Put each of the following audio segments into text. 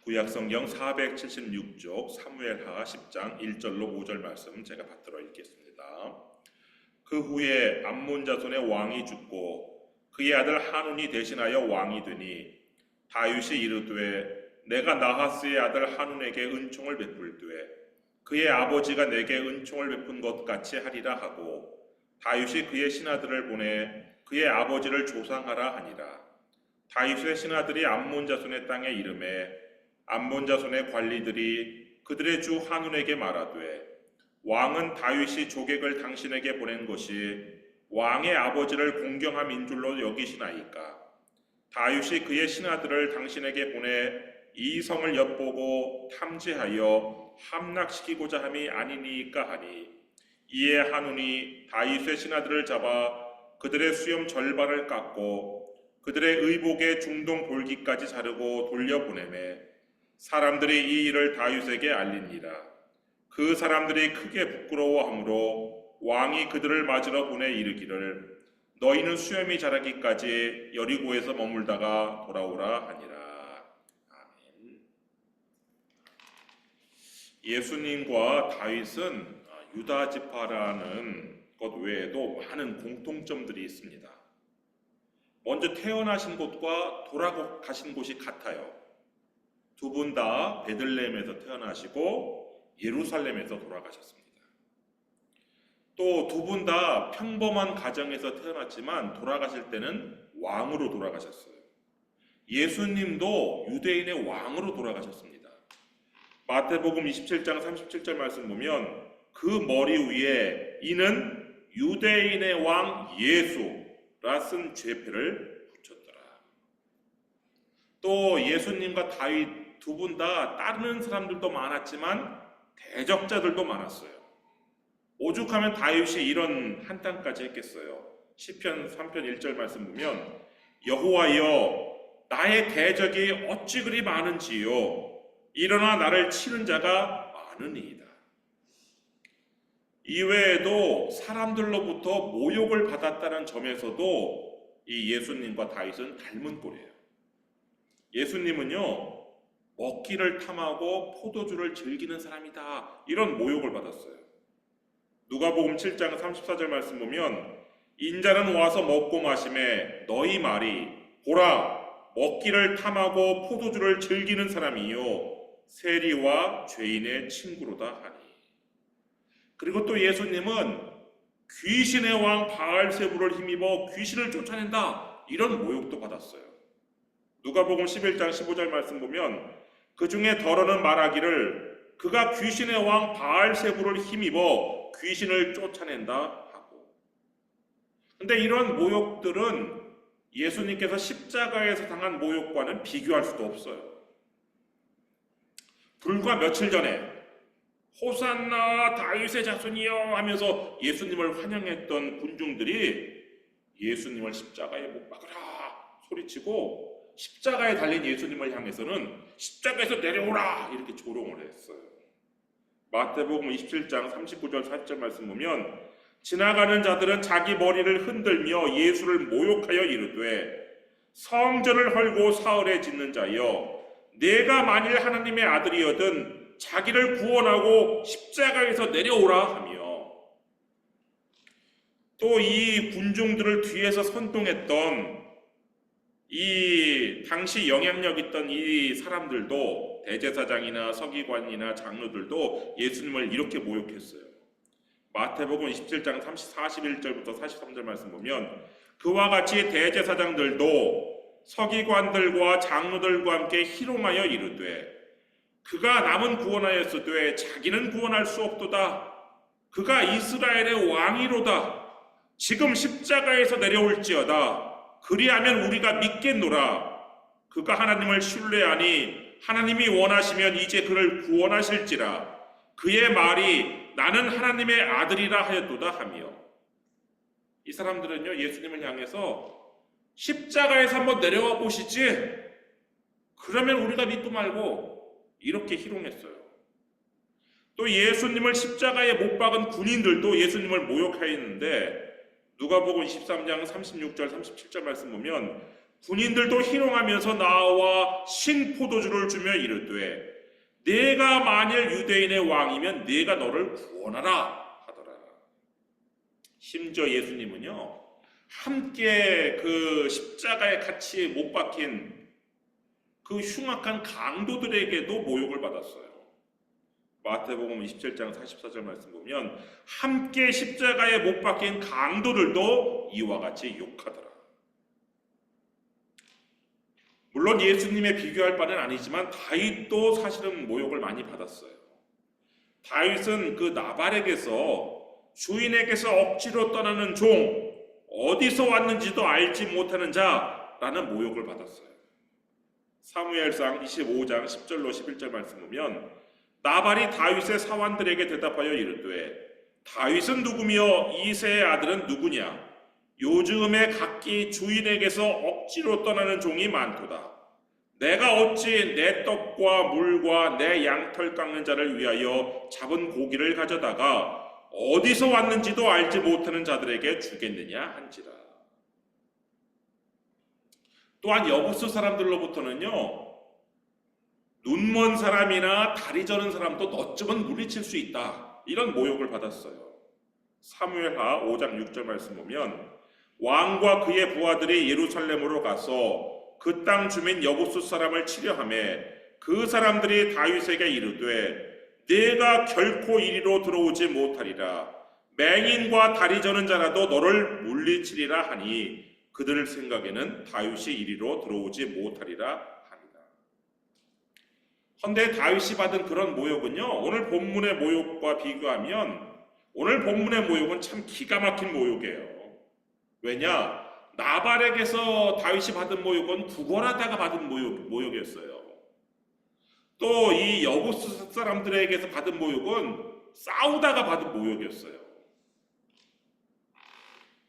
구약성경 476쪽 사무엘하 10장 1절로 5절 말씀 제가 받들어 읽겠습니다. 그 후에 암몬 자손의 왕이 죽고 그의 아들 하눈이 대신하여 왕이 되니 다윗이 이르되 내가 나하스의 아들 하눈에게 은총을 베풀되 그의 아버지가 내게 은총을 베푼 것 같이 하리라 하고 다윗이 그의 신하들을 보내 그의 아버지를 조상하라 하니라. 다윗의 신하들이 암몬 자손의 땅에 이르매 암몬 자손의 관리들이 그들의 주 하눈에게 말하되 왕은 다윗이 조객을 당신에게 보낸 것이 왕의 아버지를 공경함인 줄로 여기시나이까. 다윗이 그의 신하들을 당신에게 보내 이 성을 엿보고 탐지하여 함락시키고자 함이 아니니까 하니, 이에 하눈이 다윗의 신하들을 잡아 그들의 수염 절반을 깎고 그들의 의복의 중동 볼기까지 자르고 돌려보내매 사람들이 이 일을 다윗에게 알리니라. 그 사람들이 크게 부끄러워하므로 왕이 그들을 맞으러 보내 이르기를 너희는 수염이 자라기까지 여리고에서 머물다가 돌아오라 하니라. 아멘. 예수님과 다윗은 유다 지파라는 것 외에도 많은 공통점들이 있습니다. 먼저 태어나신 곳과 돌아가신 곳이 같아요. 두 분 다 베들레헴에서 태어나시고 예루살렘에서 돌아가셨습니다. 또 두 분 다 평범한 가정에서 태어났지만 돌아가실 때는 왕으로 돌아가셨어요. 예수님도 유대인의 왕으로 돌아가셨습니다. 마태복음 27장 37절 말씀 보면 그 머리 위에 이는 유대인의 왕 예수라 쓴 죄패를 붙였더라. 또 예수님과 다윗 두 분 다 따르는 사람들도 많았지만 대적자들도 많았어요. 오죽하면 다윗이 이런 한탄까지 했겠어요. 시편 3편 1절 말씀 보면 여호와여 나의 대적이 어찌 그리 많은지요 일어나 나를 치는 자가 많으니이다. 이외에도 사람들로부터 모욕을 받았다는 점에서도 이 예수님과 다윗은 닮은 꼴이에요. 예수님은요 먹기를 탐하고 포도주를 즐기는 사람이다 이런 모욕을 받았어요. 누가복음 7장 34절 말씀 보면 인자는 와서 먹고 마시매 너희 말이 보라 먹기를 탐하고 포도주를 즐기는 사람이요 세리와 죄인의 친구로다 하니. 그리고 또 예수님은 귀신의 왕 바알세부를 힘입어 귀신을 쫓아낸다 이런 모욕도 받았어요. 누가복음 11장 15절 말씀 보면 그 중에 더러는 말하기를 그가 귀신의 왕 바알세부를 힘입어 귀신을 쫓아낸다 하고. 근데 이런 모욕들은 예수님께서 십자가에서 당한 모욕과는 비교할 수도 없어요. 불과 며칠 전에 호산나 다윗의 자손이여 하면서 예수님을 환영했던 군중들이 예수님을 십자가에 못 박으라 소리치고 십자가에 달린 예수님을 향해서는 십자가에서 내려오라 이렇게 조롱을 했어요. 마태복음 27장 39절 40절 말씀 보면 지나가는 자들은 자기 머리를 흔들며 예수를 모욕하여 이르되 성전을 헐고 사흘에 짓는 자여 내가 만일 하나님의 아들이거든 자기를 구원하고 십자가에서 내려오라 하며, 또 이 군중들을 뒤에서 선동했던 이 당시 영향력 있던 이 사람들도 대제사장이나 서기관이나 장로들도 예수님을 이렇게 모욕했어요. 마태복음 27장 41절부터 43절 말씀 보면 그와 같이 대제사장들도 서기관들과 장로들과 함께 희롱하여 이르되 그가 남은 구원하였으되 자기는 구원할 수 없도다. 그가 이스라엘의 왕이로다. 지금 십자가에서 내려올지어다. 그리하면 우리가 믿겠노라. 그가 하나님을 신뢰하니 하나님이 원하시면 이제 그를 구원하실지라. 그의 말이 나는 하나님의 아들이라 하였도다 하며. 이 사람들은요 예수님을 향해서 십자가에서 한번 내려와 보시지 그러면 우리가 믿고 말고 이렇게 희롱했어요. 또 예수님을 십자가에 못 박은 군인들도 예수님을 모욕하였는데 누가복음 23장 36절 37절 말씀 보면 군인들도 희롱하면서 나와 신포도주를 주며 이르되 내가 만일 유대인의 왕이면 내가 너를 구원하라 하더라. 심지어 예수님은요 함께 그 십자가에 같이 못 박힌 그 흉악한 강도들에게도 모욕을 받았어요. 마태복음 27장 44절 말씀 보면 함께 십자가에 못 박힌 강도들도 이와 같이 욕하더라. 물론 예수님에 비교할 바는 아니지만 다윗도 사실은 모욕을 많이 받았어요. 다윗은 그 나발에게서 주인에게서 억지로 떠나는 종, 어디서 왔는지도 알지 못하는 자라는 모욕을 받았어요. 사무엘상 25장 10절로 11절 말씀 보면 나발이 다윗의 사환들에게 대답하여 이르되 다윗은 누구며 이새의 아들은 누구냐? 요즘에 각기 주인에게서 억지로 떠나는 종이 많도다. 내가 어찌 내 떡과 물과 내 양털 깎는 자를 위하여 잡은 고기를 가져다가 어디서 왔는지도 알지 못하는 자들에게 주겠느냐 한지라. 또한 여부스 사람들로부터는요 눈먼 사람이나 다리 저는 사람도 너쯤은 물리칠 수 있다 이런 모욕을 받았어요. 사무엘하 5장 6절 말씀 보면 왕과 그의 부하들이 예루살렘으로 가서 그 땅 주민 여부스 사람을 치려하매 그 사람들이 다윗에게 이르되 내가 결코 이리로 들어오지 못하리라. 맹인과 다리 저는 자라도 너를 물리치리라 하니 그들 생각에는 다윗이 이리로 들어오지 못하리라 하니라. 헌데 다윗이 받은 그런 모욕은요 오늘 본문의 모욕과 비교하면 오늘 본문의 모욕은 참 기가 막힌 모욕이에요. 왜냐? 나발에게서 다윗이 받은 모욕은 구걸하다가 받은 모욕이었어요. 또 이 여부스 사람들에게서 받은 모욕은 싸우다가 받은 모욕이었어요.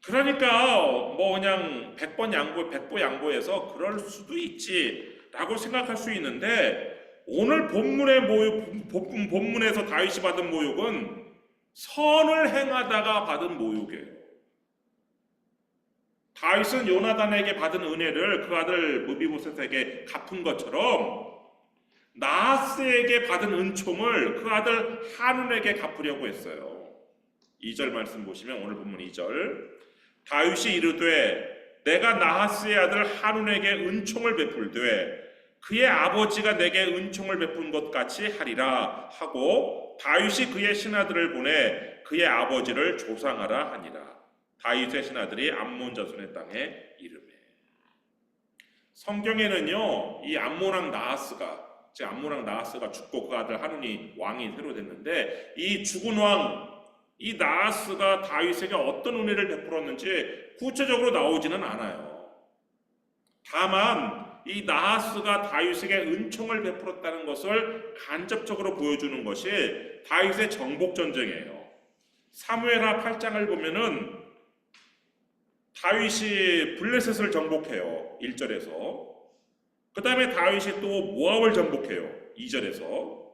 그러니까 뭐 그냥 100보 양보해서 그럴 수도 있지라고 생각할 수 있는데 오늘 본문에서 다윗이 받은 모욕은 선을 행하다가 받은 모욕이에요. 다윗은 요나단에게 받은 은혜를 그 아들 무비보셋에게 갚은 것처럼 나하스에게 받은 은총을 그 아들 한운에게 갚으려고 했어요. 2절 말씀 보시면 오늘 본문 2절 다윗이 이르되 내가 나하스의 아들 한운에게 은총을 베풀되 그의 아버지가 내게 은총을 베푼 것 같이 하리라 하고 다윗이 그의 신하들을 보내 그의 아버지를 조상하라 하니라. 다윗의 신하들이 암몬 자손의 땅에 이르매. 성경에는요 이 암몬 왕 나하스가 죽고 그 아들 한운이 왕이 새로 됐는데 이 죽은 왕 이 나하스가 다윗에게 어떤 은혜를 베풀었는지 구체적으로 나오지는 않아요. 다만 이 나하스가 다윗에게 은총을 베풀었다는 것을 간접적으로 보여주는 것이 다윗의 정복 전쟁이에요. 사무엘하 8장을 보면은 다윗이 블레셋을 정복해요. 1절에서. 그 다음에 다윗이 또 모압을 정복해요. 2절에서.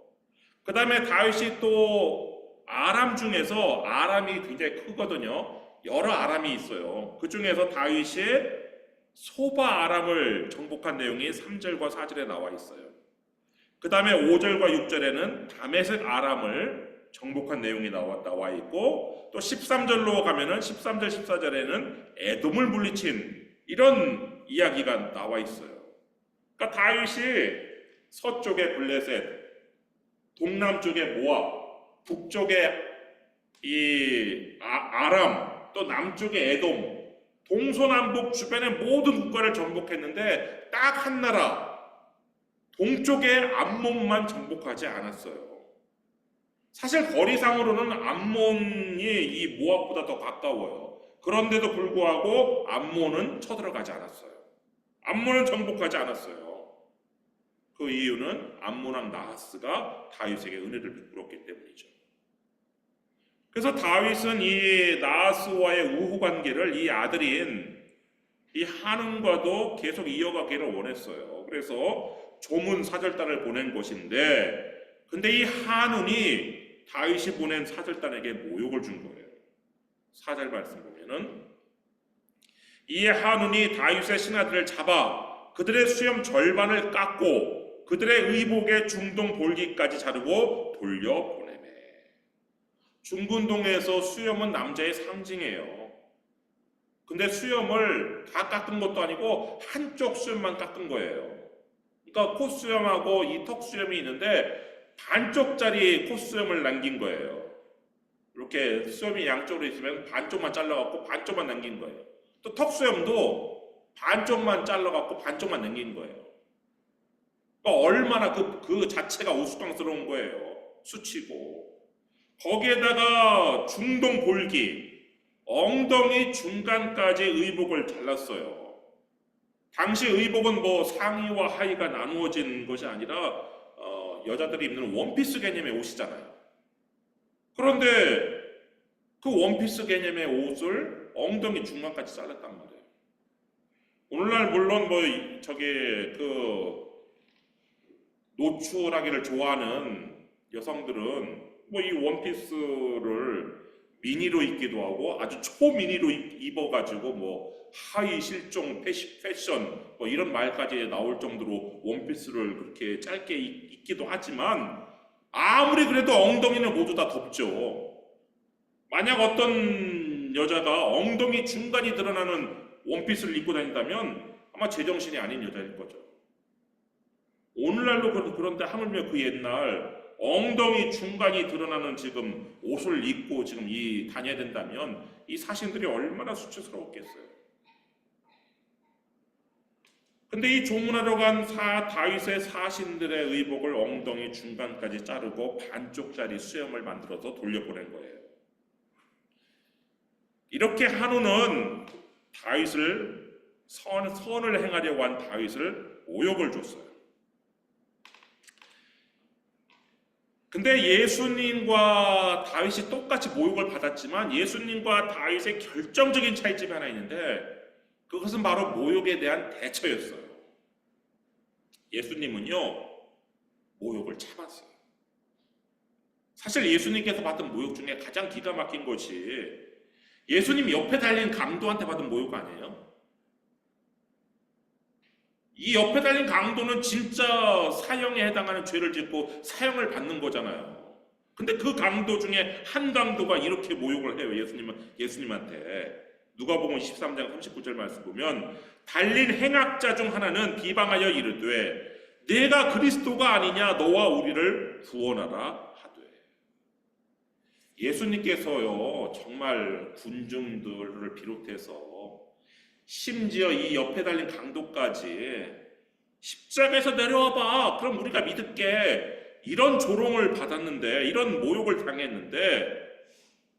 그 다음에 다윗이 또 아람 중에서 아람이 굉장히 크거든요. 여러 아람이 있어요. 그 중에서 다윗이 소바 아람을 정복한 내용이 3절과 4절에 나와 있어요. 그 다음에 5절과 6절에는 다메섹 아람을 정복한 내용이 나와 있고 또 13절로 가면은 13절 14절에는 에돔을 물리친 이런 이야기가 나와 있어요. 그러니까 다윗이 서쪽에 블레셋, 동남쪽에 모압, 북쪽에 이 아람, 또 남쪽에 에돔, 동서남북 주변의 모든 국가를 정복했는데 딱 한 나라, 동쪽에 암몬만 정복하지 않았어요. 사실 거리상으로는 암몬이 이 모압보다 더 가까워요. 그런데도 불구하고 암몬은 쳐들어가지 않았어요. 암몬은 정복하지 않았어요. 그 이유는 암몬 왕 나하스가 다윗에게 은혜를 베풀었기 때문이죠. 그래서 다윗은 이 나하스와의 우호 관계를 이 아들인 이 한운과도 계속 이어가기를 원했어요. 그래서 조문 사절단을 보낸 것인데 근데 이 한운이 다윗이 보낸 사절단에게 모욕을 준 거예요. 4절 말씀 보면은 이에 한운이 다윗의 신하들을 잡아 그들의 수염 절반을 깎고 그들의 의복의 중동 볼기까지 자르고 돌려보내매. 중근동에서 수염은 남자의 상징이에요. 근데 수염을 다 깎은 것도 아니고 한쪽 수염만 깎은 거예요. 그러니까 콧수염하고 이 턱수염이 있는데 반쪽짜리 콧수염을 남긴 거예요. 이렇게 수염이 양쪽으로 있으면 반쪽만 잘라갖고 반쪽만 남긴 거예요. 또 턱수염도 반쪽만 잘라갖고 반쪽만 남긴 거예요. 그러니까 얼마나 그 자체가 우스꽝스러운 거예요. 수치고. 거기에다가 중동 볼기, 엉덩이 중간까지 의복을 잘랐어요. 당시 의복은 뭐 상의와 하의가 나누어진 것이 아니라 여자들이 입는 원피스 개념의 옷이잖아요. 그런데 그 원피스 개념의 옷을 엉덩이 중간까지 잘랐단 말이에요. 오늘날 물론 뭐 노출하기를 좋아하는 여성들은 뭐 이 원피스를 미니로 입기도 하고 아주 초미니로 입어가지고 뭐 하이 실종 패션 뭐 이런 말까지 나올 정도로 원피스를 그렇게 짧게 입기도 하지만 아무리 그래도 엉덩이는 모두 다 덮죠. 만약 어떤 여자가 엉덩이 중간이 드러나는 원피스를 입고 다닌다면 아마 제정신이 아닌 여자일 거죠. 오늘날도 그런데 하물며 그 옛날 엉덩이 중간이 드러나는 지금 옷을 입고 지금 다녀야 된다면 이 사신들이 얼마나 수치스러웠겠어요. 근데 이 조문하러 간 다윗의 사신들의 의복을 엉덩이 중간까지 자르고 반쪽짜리 수염을 만들어서 돌려보낸 거예요. 이렇게 한우는 다윗을 선을 행하려고 한 다윗을 모욕을 줬어요. 근데 예수님과 다윗이 똑같이 모욕을 받았지만 예수님과 다윗의 결정적인 차이점이 하나 있는데 그것은 바로 모욕에 대한 대처였어요. 예수님은요, 모욕을 참았어요. 사실 예수님께서 받은 모욕 중에 가장 기가 막힌 것이 예수님 옆에 달린 강도한테 받은 모욕 아니에요? 이 옆에 달린 강도는 진짜 사형에 해당하는 죄를 짓고 사형을 받는 거잖아요. 근데 그 강도 중에 한 강도가 이렇게 모욕을 해요. 예수님한테. 누가복음 13장 39절 말씀 보면 달린 행악자 중 하나는 비방하여 이르되 내가 그리스도가 아니냐 너와 우리를 구원하라 하되. 예수님께서요 정말 군중들을 비롯해서 심지어 이 옆에 달린 강도까지 십자가에서 내려와봐 그럼 우리가 믿을게 이런 조롱을 받았는데 이런 모욕을 당했는데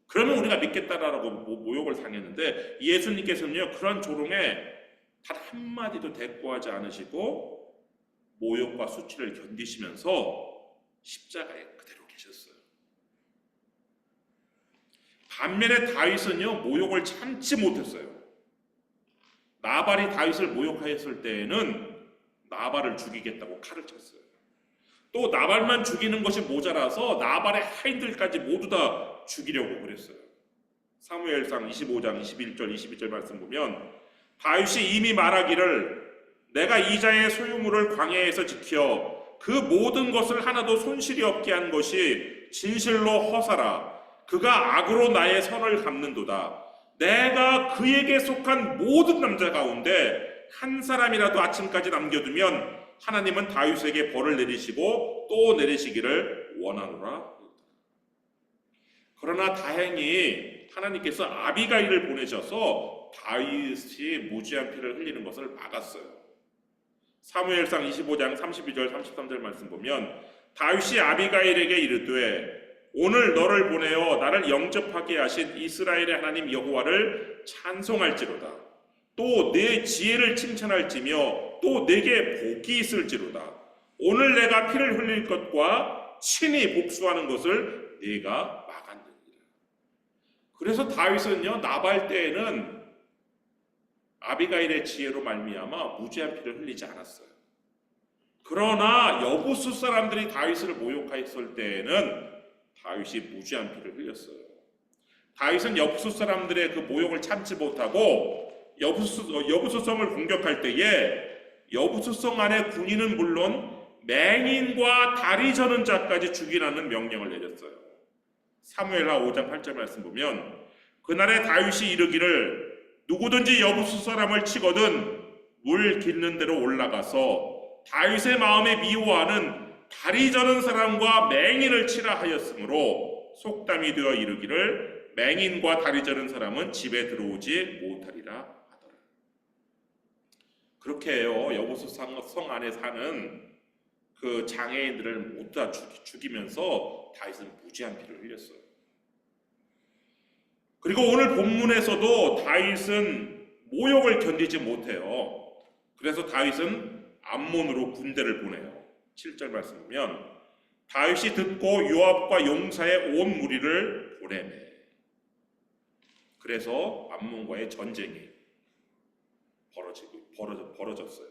그러면 우리가 믿겠다라고 모욕을 당했는데 예수님께서는요 그런 조롱에 단 한마디도 대꾸하지 않으시고 모욕과 수치를 견디시면서 십자가에 그대로 계셨어요. 반면에 다윗은요 모욕을 참지 못했어요. 나발이 다윗을 모욕하였을 때에는 나발을 죽이겠다고 칼을 쳤어요. 또 나발만 죽이는 것이 모자라서 나발의 하인들까지 모두 다 죽이려고 그랬어요. 사무엘상 25장 21절 22절 말씀 보면 다윗이 이미 말하기를 내가 이자의 소유물을 광야에서 지켜 그 모든 것을 하나도 손실이 없게 한 것이 진실로 허사라. 그가 악으로 나의 선을 갚는도다. 내가 그에게 속한 모든 남자 가운데 한 사람이라도 아침까지 남겨두면 하나님은 다윗에게 벌을 내리시고 또 내리시기를 원하노라. 그러나 다행히 하나님께서 아비가일을 보내셔서 다윗이 무지한 피를 흘리는 것을 막았어요. 사무엘상 25장 32절 33절 말씀 보면 다윗이 아비가일에게 이르되 오늘 너를 보내어 나를 영접하게 하신 이스라엘의 하나님 여호와를 찬송할지로다. 또 내 지혜를 칭찬할지며 또 내게 복이 있을지로다. 오늘 내가 피를 흘릴 것과 친히 복수하는 것을 네가 막았느니라. 그래서 다윗은요 나발 때에는 아비가일의 지혜로 말미암아 무지한 피를 흘리지 않았어요. 그러나 여부수 사람들이 다윗을 모욕하였을 때에는 다윗이 무지한 피를 흘렸어요. 다윗은 여부수 사람들의 그 모욕을 참지 못하고 여부수성을 공격할 때에 여부수성 안에 군인은 물론 맹인과 다리 저는 자까지 죽이라는 명령을 내렸어요. 사무엘하 5장 8절 말씀 보면 그날에 다윗이 이르기를 누구든지 여부수 사람을 치거든 물 깃는 데로 올라가서 다윗의 마음에 미워하는 다리 저는 사람과 맹인을 치라 하였으므로 속담이 되어 이르기를 맹인과 다리 저는 사람은 집에 들어오지 못하리라 하더라. 그렇게 해요. 여부수 성 안에 사는 그 장애인들을 모두 다 죽이면서 다윗은 무지한 피를 흘렸어요. 그리고 오늘 본문에서도 다윗은 모욕을 견디지 못해요. 그래서 다윗은 암몬으로 군대를 보내요. 7절 말씀 보면 다윗이 듣고 요압과 용사의 온 무리를 보내매. 그래서 암몬과의 전쟁이 벌어졌어요.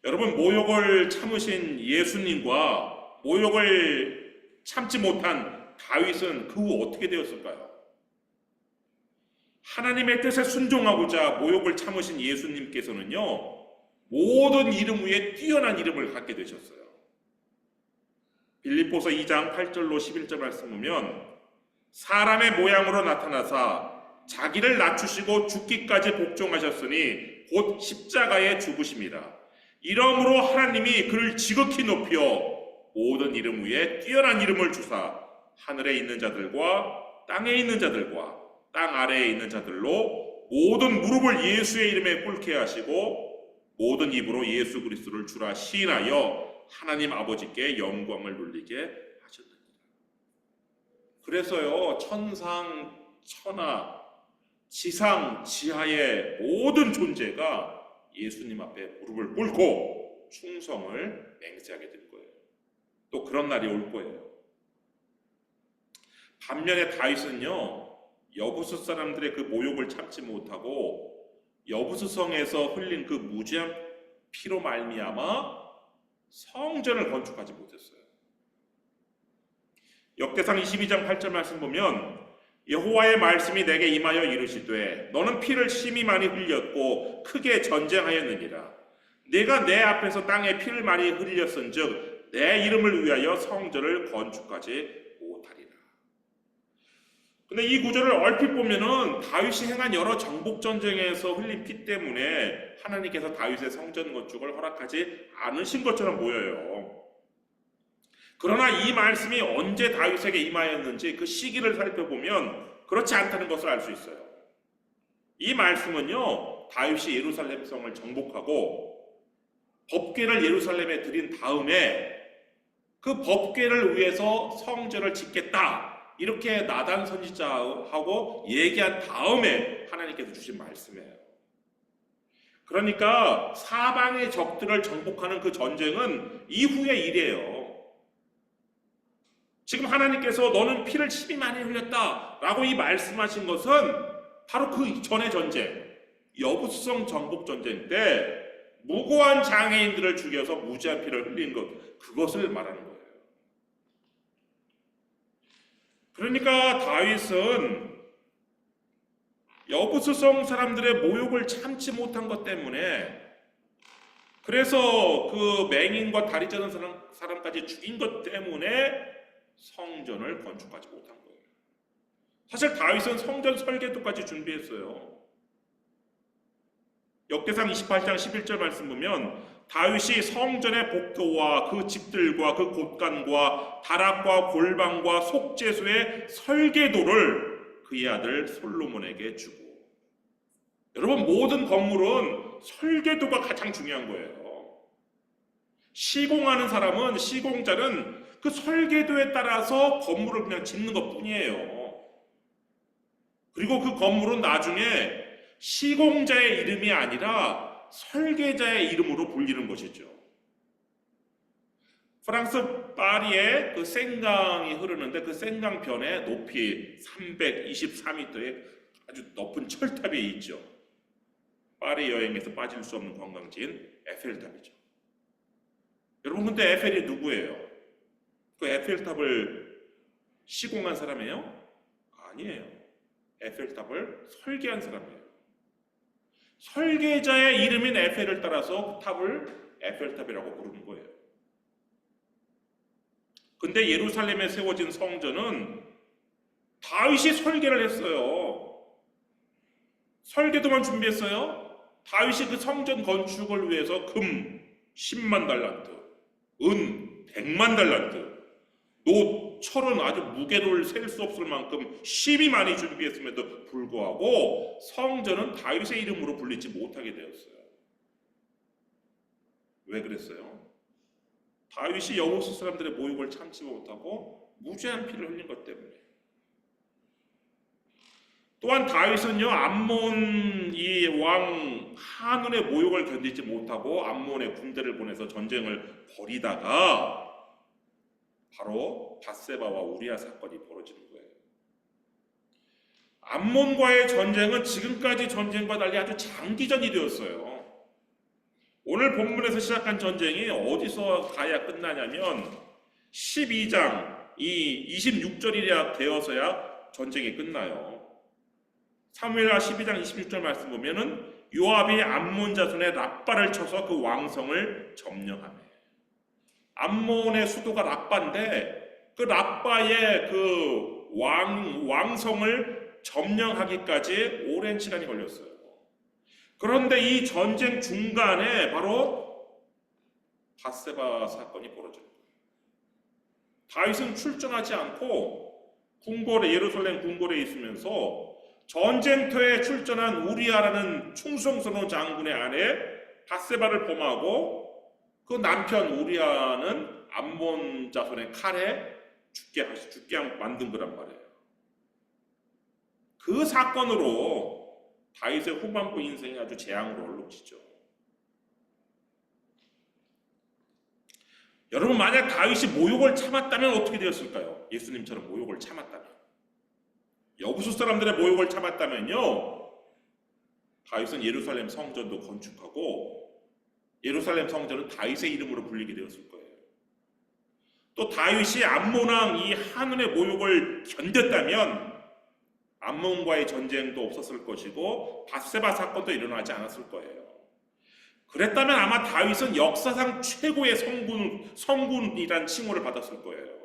여러분, 모욕을 참으신 예수님과 모욕을 참지 못한 다윗은 그 후 어떻게 되었을까요? 하나님의 뜻에 순종하고자 모욕을 참으신 예수님께서는요, 모든 이름 위에 뛰어난 이름을 갖게 되셨어요. 빌립보서 2장 8절로 11절 말씀 보면 사람의 모양으로 나타나사 자기를 낮추시고 죽기까지 복종하셨으니 곧 십자가에 죽으심이라. 이러므로 하나님이 그를 지극히 높여 모든 이름 위에 뛰어난 이름을 주사 하늘에 있는 자들과 땅에 있는 자들과 땅 아래에 있는 자들로 모든 무릎을 예수의 이름에 꿇게 하시고 모든 입으로 예수 그리스도를 주라 시인하여 하나님 아버지께 영광을 돌리게 하셨느니라. 그래서요, 천상 천하 지상 지하의 모든 존재가 예수님 앞에 무릎을 꿇고 충성을 맹세하게 될 거예요. 또 그런 날이 올 거예요. 반면에 다윗은요, 여부수 사람들의 그 모욕을 참지 못하고 여부수성에서 흘린 그 무지한 피로 말미암아 성전을 건축하지 못했어요. 역대상 22장 8절 말씀 보면 여호와의 말씀이 내게 임하여 이르시되 너는 피를 심히 많이 흘렸고 크게 전쟁하였느니라. 내가 내 앞에서 땅에 피를 많이 흘렸은즉 내 이름을 위하여 성전을 건축하지 못하리라. 근데 이 구절을 얼핏 보면은 다윗이 행한 여러 정복 전쟁에서 흘린 피 때문에 하나님께서 다윗의 성전 건축을 허락하지 않으신 것처럼 보여요. 그러나 이 말씀이 언제 다윗에게 임하였는지 그 시기를 살펴보면 그렇지 않다는 것을 알 수 있어요. 이 말씀은요, 다윗이 예루살렘 성을 정복하고 법궤를 예루살렘에 드린 다음에 그 법궤를 위해서 성전을 짓겠다 이렇게 나단 선지자하고 얘기한 다음에 하나님께서 주신 말씀이에요. 그러니까 사방의 적들을 정복하는 그 전쟁은 이후의 일이에요. 지금 하나님께서 너는 피를 심히 많이 흘렸다 라고 이 말씀하신 것은 바로 그 전의 전쟁, 여부수성 정복 전쟁 때 무고한 장애인들을 죽여서 무지한 피를 흘린 것, 그것을 말하는 거예요. 그러니까 다윗은 여부수성 사람들의 모욕을 참지 못한 것 때문에, 그래서 그 맹인과 다리 저는 사람까지 죽인 것 때문에 성전을 건축하지 못한 거예요. 사실 다윗은 성전 설계도까지 준비했어요. 역대상 28장 11절 말씀 보면 다윗이 성전의 복도와 그 집들과 그 곳간과 다락과 골방과 속죄소의 설계도를 그의 아들 솔로몬에게 주고, 여러분, 모든 건물은 설계도가 가장 중요한 거예요. 시공하는 사람은, 시공자는 그 설계도에 따라서 건물을 그냥 짓는 것 뿐이에요. 그리고 그 건물은 나중에 시공자의 이름이 아니라 설계자의 이름으로 불리는 것이죠. 프랑스 파리에 그 생강이 흐르는데 그 생강변에 높이 324m의 아주 높은 철탑이 있죠. 파리 여행에서 빠질 수 없는 관광지인 에펠탑이죠. 여러분, 근데 에펠이 누구예요? 그 에펠탑을 시공한 사람이에요? 아니에요. 에펠탑을 설계한 사람이에요. 설계자의 이름인 에펠을 따라서 그 탑을 에펠탑이라고 부르는 거예요. 근데 예루살렘에 세워진 성전은 다윗이 설계를 했어요. 설계도만 준비했어요. 다윗이 그 성전 건축을 위해서 금 10만 달란트, 은 100만 달란트, 노, 철은 아주 무게를 셀 수 없을 만큼 심히 많이 준비했음에도 불구하고 성전은 다윗의 이름으로 불리지 못하게 되었어요. 왜 그랬어요? 다윗이 여호수 사람들의 모욕을 참지 못하고 무죄한 피를 흘린 것 때문에. 또한 다윗은요, 암몬 이 왕 한운의 모욕을 견디지 못하고 암몬의 군대를 보내서 전쟁을 벌이다가 바로 밧세바와 우리아 사건이 벌어지는 거예요. 암몬과의 전쟁은 지금까지 전쟁과 달리 아주 장기전이 되었어요. 오늘 본문에서 시작한 전쟁이 어디서 가야 끝나냐면 12장 이 26절이라 되어서야 전쟁이 끝나요. 사무엘하 12장 26절 말씀 보면은 요압이 암몬 자손의 랍바를 쳐서 그 왕성을 점령하네. 암몬의 수도가 랍바인데 그 랍바의 그 왕성을 점령하기까지 오랜 시간이 걸렸어요. 그런데 이 전쟁 중간에 바로 밧세바 사건이 벌어져요. 다윗은 출전하지 않고 예루살렘 궁궐에 있으면서 전쟁터에 출전한 우리아라는 충성스러운 장군의 아내 밧세바를 범하고 그 남편 우리아는 암몬 자손의 칼에 죽게 만든 거란 말이에요. 그 사건으로 다윗의 후반부 인생이 아주 재앙으로 얼룩지죠. 여러분, 만약 다윗이 모욕을 참았다면 어떻게 되었을까요? 예수님처럼 모욕을 참았다면, 여부수 사람들의 모욕을 참았다면요, 다윗은 예루살렘 성전도 건축하고 예루살렘 성전은 다윗의 이름으로 불리게 되었을 거예요. 또 다윗이 암몬 왕 이 한운의 모욕을 견뎠다면 암몬과의 전쟁도 없었을 것이고 밧세바 사건도 일어나지 않았을 거예요. 그랬다면 아마 다윗은 역사상 최고의 성군이란 칭호를 받았을 거예요.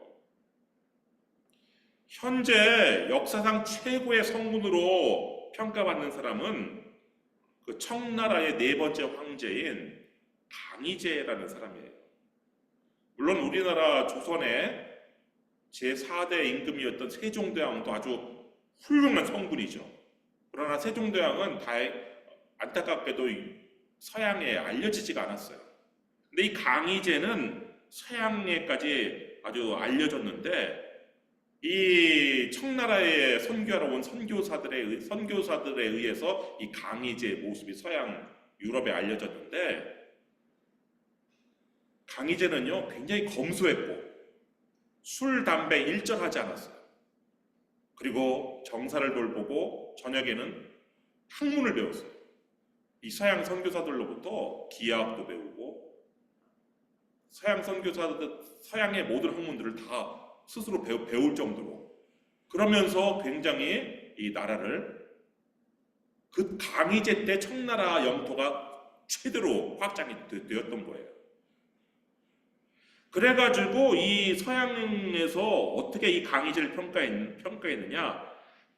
현재 역사상 최고의 성군으로 평가받는 사람은 그 청나라의 네 번째 황제인 강희제라는 사람이에요. 물론 우리나라 조선의 제4대 임금이었던 세종대왕도 아주 훌륭한 성군이죠. 그러나 세종대왕은 안타깝게도 서양에 알려지지가 않았어요. 근데 이 강희제는 서양에까지 아주 알려졌는데 이 청나라에 선교하러 온 선교사들에 의해서 이 강희제의 모습이 서양 유럽에 알려졌는데, 강희제는요 굉장히 검소했고 술, 담배 일절하지 않았어요. 그리고 정사를 돌보고 저녁에는 학문을 배웠어요. 이 서양 선교사들로부터 기하학도 배우고 서양의 모든 학문들을 다 스스로 배울 정도로, 그러면서 굉장히 이 나라를, 그 강희제 때 청나라 영토가 최대로 확장이 되었던 거예요. 그래가지고 이 서양에서 어떻게 이 강희제를 평가했느냐,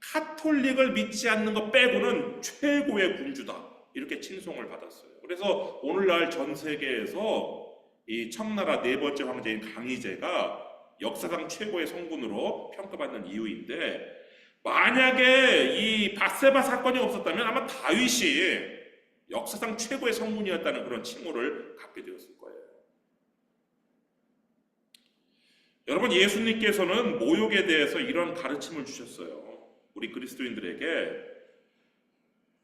카톨릭을 믿지 않는 것 빼고는 최고의 군주다, 이렇게 칭송을 받았어요. 그래서 오늘날 전 세계에서 이 청나라 네 번째 황제인 강희제가 역사상 최고의 성군으로 평가받는 이유인데, 만약에 이 밧세바 사건이 없었다면 아마 다윗이 역사상 최고의 성군이었다는 그런 칭호를 갖게 되었을 거예요. 여러분, 예수님께서는 모욕에 대해서 이런 가르침을 주셨어요. 우리 그리스도인들에게.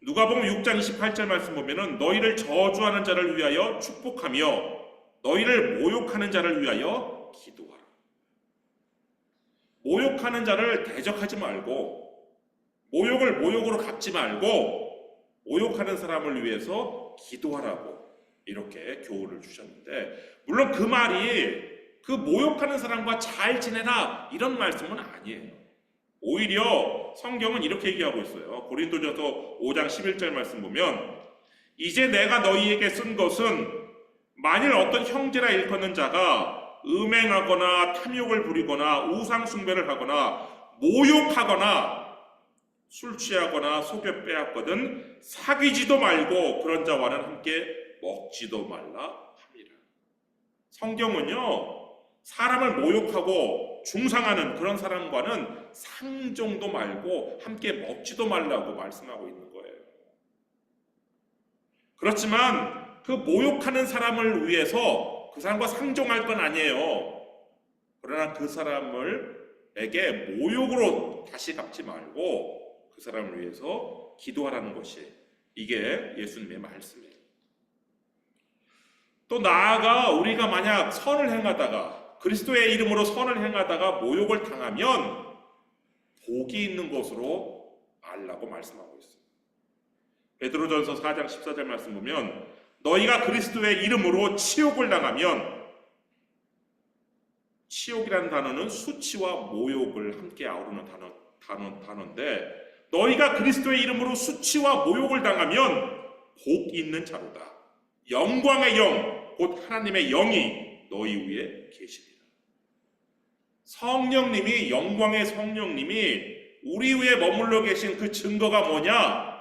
누가복음 6장 28절 말씀 보면은 너희를 저주하는 자를 위하여 축복하며 너희를 모욕하는 자를 위하여 기도하라. 모욕하는 자를 대적하지 말고, 모욕을 모욕으로 갚지 말고, 모욕하는 사람을 위해서 기도하라고 이렇게 교훈을 주셨는데, 물론 그 말이 그 모욕하는 사람과 잘 지내라 이런 말씀은 아니에요. 오히려 성경은 이렇게 얘기하고 있어요. 고린도전서 5장 11절 말씀 보면 이제 내가 너희에게 쓴 것은 만일 어떤 형제라 일컫는 자가 음행하거나 탐욕을 부리거나 우상 숭배를 하거나 모욕하거나 술 취하거나 속여 빼앗거든 사귀지도 말고 그런 자와는 함께 먹지도 말라 함이라. 성경은요, 사람을 모욕하고 중상하는 그런 사람과는 상종도 말고 함께 먹지도 말라고 말씀하고 있는 거예요. 그렇지만 그 모욕하는 사람을 위해서 그 사람과 상종할 건 아니에요. 그러나 그 사람에게 모욕으로 다시 갚지 말고 그 사람을 위해서 기도하라는 것이, 이게 예수님의 말씀이에요. 또 나아가 우리가 만약 선을 행하다가, 그리스도의 이름으로 선을 행하다가 모욕을 당하면 복이 있는 것으로 알라고 말씀하고 있어요. 베드로전서 4장 14절 말씀 보면 너희가 그리스도의 이름으로 치욕을 당하면, 치욕이라는 단어는 수치와 모욕을 함께 아우르는 단어인데, 너희가 그리스도의 이름으로 수치와 모욕을 당하면 복 있는 자로다. 영광의 영, 곧 하나님의 영이 너희 위에 계십니다. 성령님이, 영광의 성령님이 우리 위에 머물러 계신 그 증거가 뭐냐?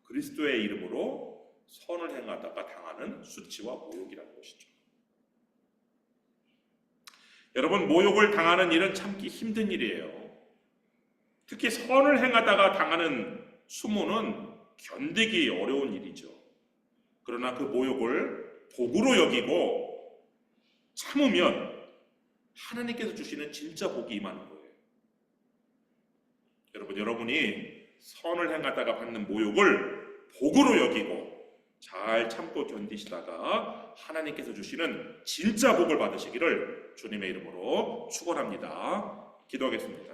그리스도의 이름으로 선을 행하다가 당하는 수치와 모욕이라는 것이죠. 여러분, 모욕을 당하는 일은 참기 힘든 일이에요. 특히 선을 행하다가 당하는 수모는 견디기 어려운 일이죠. 그러나 그 모욕을 복으로 여기고 참으면 하나님께서 주시는 진짜 복이 임하는 거예요. 여러분, 여러분이 선을 행하다가 받는 모욕을 복으로 여기고 잘 참고 견디시다가 하나님께서 주시는 진짜 복을 받으시기를 주님의 이름으로 축원합니다. 기도하겠습니다.